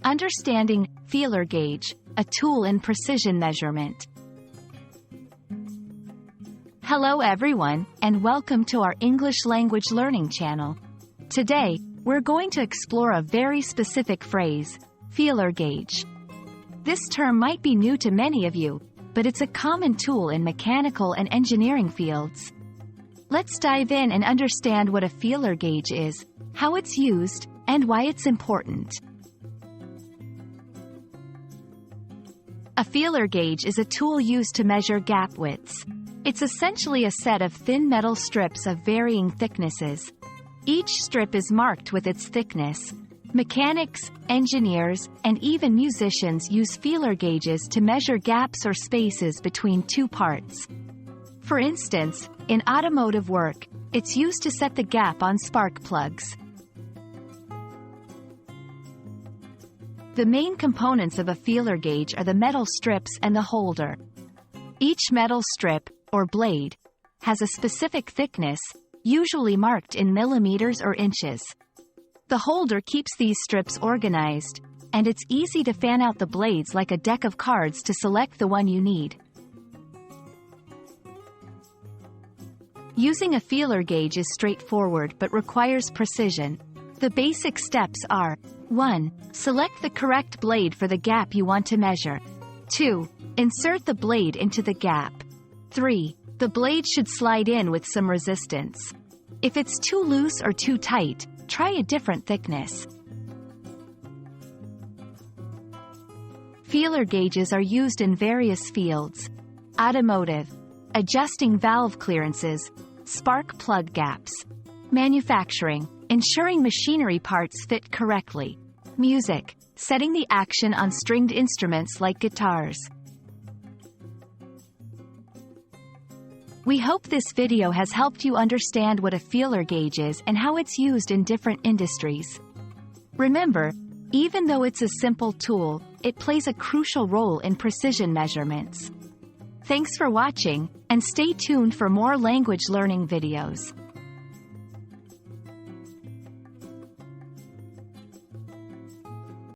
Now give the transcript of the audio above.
Understanding feeler gauge, a tool in precision measurement. Hello everyone, and welcome to our English language learning channel. Today, we're going to explore a very specific phrase, feeler gauge. This term might be new to many of you, but it's a common tool in mechanical and engineering fields. Let's dive in and understand what a feeler gauge is, how it's used, and why it's important. A feeler gauge is a tool used to measure gap widths. It's essentially a set of thin metal strips of varying thicknesses. Each strip is marked with its thickness. Mechanics, engineers, and even musicians use feeler gauges to measure gaps or spaces between two parts. For instance, in automotive work, it's used to set the gap on spark plugs. The main components of a feeler gauge are the metal strips and the holder. Each metal strip, or blade, has a specific thickness, usually marked in millimeters or inches. The holder keeps these strips organized, and it's easy to fan out the blades like a deck of cards to select the one you need. Using a feeler gauge is straightforward but requires precision. The basic steps are: 1. Select the correct blade for the gap you want to measure. 2. Insert the blade into the gap. 3. The blade should slide in with some resistance. If it's too loose or too tight, try a different thickness. Feeler gauges are used in various fields: automotive, adjusting valve clearances, spark plug gaps; manufacturing, ensuring machinery parts fit correctly; music, setting the action on stringed instruments like guitars. We hope this video has helped you understand what a feeler gauge is and how it's used in different industries. Remember, even though it's a simple tool, it plays a crucial role in precision measurements. Thanks for watching, and stay tuned for more language learning videos.